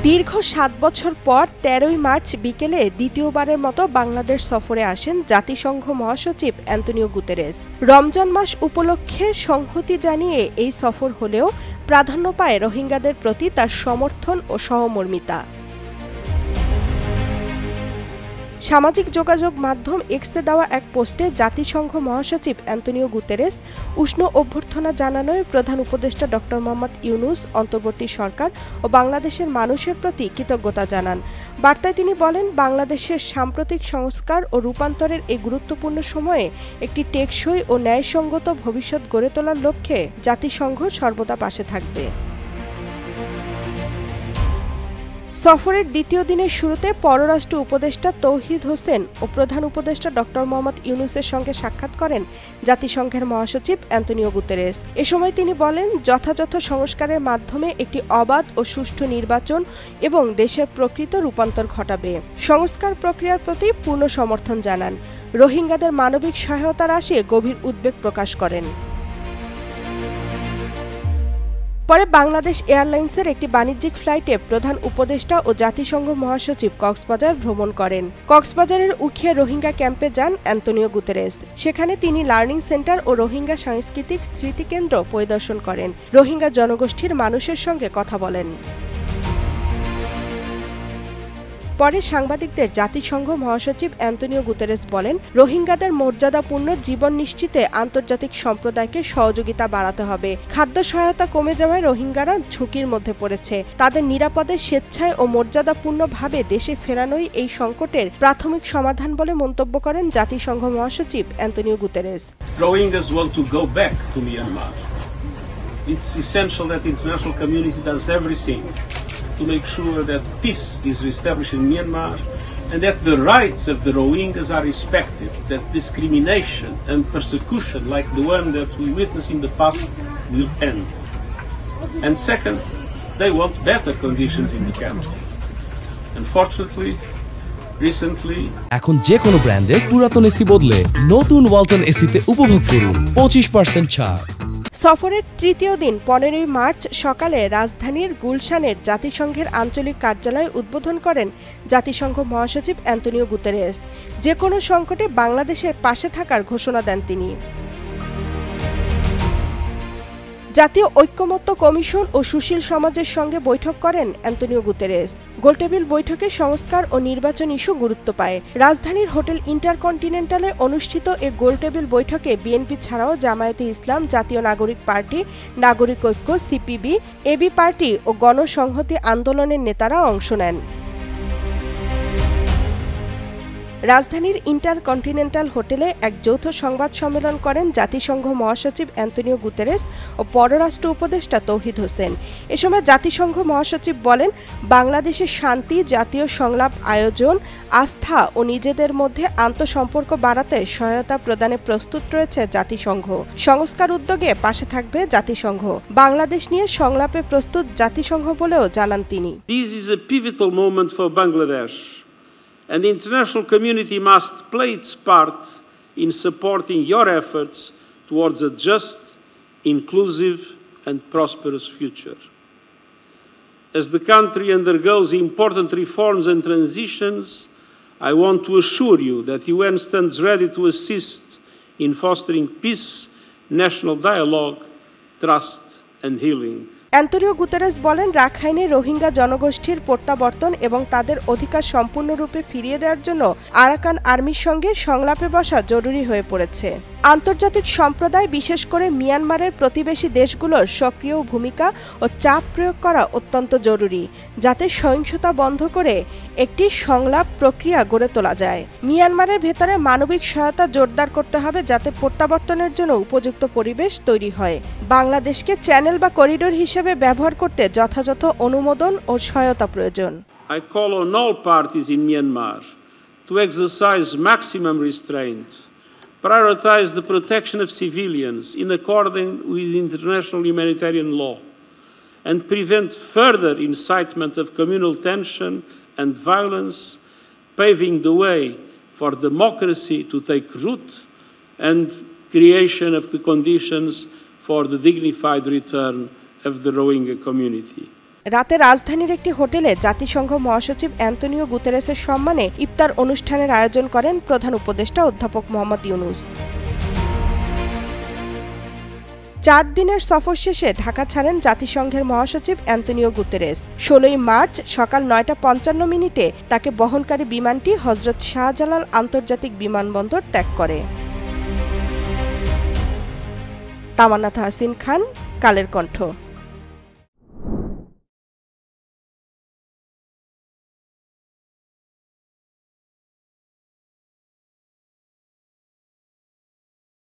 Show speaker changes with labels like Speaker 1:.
Speaker 1: দীর্ঘ ৭ বছর পর ১৩ই মার্চ বিকেলে দ্বিতীয়বারের মতো বাংলাদেশ সফরে আসেন জাতিসংঘ মহাসচিব অ্যান্তোনিও গুতেরেস। রমজান মাস উপলক্ষে সংহতি জানিয়ে এই সফর হলেও প্রাধান্য পায় রোহিঙ্গাদের প্রতি তার সমর্থন ও সহমর্মিতা। সামাজিক যোগাযোগ মাধ্যম এক্সে দেওয়া এক পোস্টে জাতিসংঘ মহাসচিব অ্যান্তোনিও গুতেরেস উষ্ণ অভ্যর্থনা জানানোয় প্রধান উপদেষ্টা ড. মোহাম্মদ ইউনূস, অন্তর্বর্তী সরকার ও বাংলাদেশের মানুষের প্রতি কৃতজ্ঞতা জানান। বার্তায় তিনি বলেন, বাংলাদেশের সাম্প্রতিক সংস্কার ও রূপান্তরের এই গুরুত্বপূর্ণ সময়ে একটি টেকসই ও ন্যায়সঙ্গত ভবিষ্যৎ গড়ে তোলার লক্ষ্যে জাতিসংঘ সর্বদা পাশে থাকবে। সফরের দ্বিতীয় দিনের শুরুতে পররাষ্ট্র উপদেষ্টা তৌহিদ হোসেন ও প্রধান উপদেষ্টা ড. মোহাম্মদ ইউনূসের সঙ্গে সাক্ষাৎ করেন জাতিসংঘের মহাসচিব অ্যান্তোনিও গুতেরেস। এ সময় তিনি বলেন, যথাযথ সংস্কারের মাধ্যমে একটি অবাধ ও সুষ্ঠু নির্বাচন এবং দেশের প্রকৃত রূপান্তর ঘটাবে। সংস্কার প্রক্রিয়ার প্রতি পূর্ণ সমর্থন জানান। রোহিঙ্গাদের মানবিক সহায়তার আশে গভীর উদ্বেগ প্রকাশ করেন। পরে বাংলাদেশ এয়ারলাইন্সের একটি বাণিজ্যিক ফ্লাইটে প্রধান উপদেষ্টা ও জাতিসংঘ মহাসচিব কক্সবাজার ভ্রমণ করেন। কক্সবাজারের উখিয়া রোহিঙ্গা ক্যাম্পে যান অ্যান্তোনিও গুতেরেস। সেখানে তিনি লার্নিং সেন্টার ও রোহিঙ্গা সাংস্কৃতিক স্মৃতিকেন্দ্র পরিদর্শন করেন। রোহিঙ্গা জনগোষ্ঠীর মানুষের সঙ্গে কথা বলেন। পরে সাংবাদিকদের জাতিসংঘ মহাসচিব অ্যান্তোনিও গুতেরেস বলেন, রোহিঙ্গাদের মর্যাদাপূর্ণ জীবন নিশ্চিতে আন্তর্জাতিক সম্প্রদায়কে সহযোগিতা বাড়াতে হবে। খাদ্য সহায়তা কমে যাওয়ায় রোহিঙ্গারা ঝুঁকির মধ্যে পড়েছে। তাদের নিরাপদে, স্বেচ্ছায় ও মর্যাদাপূর্ণভাবে দেশে ফেরানোই এই সংকটের প্রাথমিক সমাধান বলে মন্তব্য করেন জাতিসংঘ মহাসচিব Antonio Guterres.
Speaker 2: Rohingyas want to go back to Myanmar. It's essential that the international community does everything to make sure that peace is reestablished in Myanmar and that the rights of the Rohingyas are respected, that discrimination and persecution like the one that we witnessed in the past will end. And second, they want better conditions in the country. Unfortunately, recently
Speaker 3: এখন যে কোনো ব্র্যান্ডের পুরাতন AC বদলে নতুন ওয়ালটন এসিতে উপভোগ করুন 25% ছাড়।
Speaker 1: সফরের তৃতীয় দিন 15ই মার্চ সকালে রাজধানীর গুলশানের জাতিসংঘের আঞ্চলিক কার্যালয় উদ্বোধন করেন জাতিসংঘ মহাসচিব অ্যান্তোনিও গুতেরেস। যে কোনো সংকটে বাংলাদেশের পাশে থাকার ঘোষণা দেন তিনি। জাতীয় ঐক্যমত্য কমিশন ও সুশীল সমাজের সঙ্গে বৈঠক করেন অ্যান্তোনিও গুতেরেস। গোলটেবিল বৈঠকে সংস্কার ও নির্বাচন ইস্যু গুরুত্ব পায়। রাজধানীর হোটেল ইন্টারকন্টিনেন্টালে অনুষ্ঠিত এ গোলটেবিল বৈঠকে বিএনপি ছাড়াও জামায়াতে ইসলাম, জাতীয় নাগরিক পার্টি, নাগরিক ঐক্য, সিপিবি, এবি পার্টি ও গণসংহতি আন্দোলনের নেতারা অংশ নেন। রাজধানীর ইন্টারকন্টিনেন্টাল হোটেলে এক যৌথ সংবাদ সম্মেলন করেন জাতিসংঘ মহাসচিব অ্যান্তোনিও গুতেরেস ও পররাষ্ট্র উপদেষ্টা তৌহিদ হোসেন। এ সময় জাতিসংঘ মহাসচিব বলেন, বাংলাদেশের শান্তি, জাতীয় সংলাপ আয়োজন, আস্থা ও নিজেদের মধ্যে আন্তঃসম্পর্ক বাড়াতে সহায়তা প্রদানে প্রস্তুত রয়েছে জাতিসংঘ। সংস্কার উদ্যোগে পাশে থাকবে জাতিসংঘ। বাংলাদেশ নিয়ে সংলাপে প্রস্তুত জাতিসংঘ বলেও জানান তিনি।
Speaker 2: This is a pivotal moment for Bangladesh. And the international community must play its part in supporting your efforts towards a just, inclusive and prosperous future. As the country undergoes important reforms and transitions, I want to assure you that the UN stands ready to assist in fostering peace, national dialogue, trust and healing.
Speaker 1: Antonio Guterres বলেন, রাখাইনে রোহিঙ্গা জনগোষ্ঠীর প্রত্যাবর্তন এবং তাদের অধিকার সম্পূর্ণরূপে ফিরিয়ে দেওয়ার জন্য আরাকান আর্মির সঙ্গে সংলাপে বসা জরুরি হয়ে পড়েছে। আন্তর্জাতিক সম্প্রদায়, বিশেষ করে মিয়ানমারের প্রতিবেশী দেশগুলোর সক্রিয় ভূমিকা ও চাপ প্রয়োগ করা অত্যন্ত জরুরি, যাতে সহিংসতা বন্ধ করে একটি সংলাপ প্রক্রিয়া গড়ে তোলা যায়। মিয়ানমারের ভেতরে মানবিক সহায়তা জোরদার করতে হবে, যাতে প্রত্যাবর্তনের জন্য উপযুক্ত পরিবেশ তৈরি হয়। বাংলাদেশকে চ্যানেল বা করিডোর হিসেবে ব্যবহার করতে যথাযথ অনুমোদন ও সহায়তা প্রয়োজন।
Speaker 2: I call on all parties in Myanmar to exercise maximum restraint, prioritize the protection of civilians in accordance with international humanitarian law, and prevent further incitement of communal tension and violence, paving the way for democracy to take root and creation of the conditions for the dignified return of the Rohingya community.
Speaker 1: রাতে রাজধানীর একটি হোটেলে জাতিসংঘ মহাসচিব Antonio গুতেরেসের সম্মানে ইফতার অনুষ্ঠানের আয়োজন করেন প্রধান উপদেষ্টা অধ্যাপক মোহাম্মদ ইউনূস। 4 দিনের সফর শেষে ঢাকা ছাড়েন জাতিসংঘের মহাসচিব অ্যান্তোনিও গুতেরেস। 16 মার্চ সকাল 9টা 55 তাকে বহনকারী বিমানটি হযরত শাহজালাল আন্তর্জাতিক বিমানবন্দর ত্যাগ করে। তামান্না তাহসিন খান, কালের কণ্ঠ।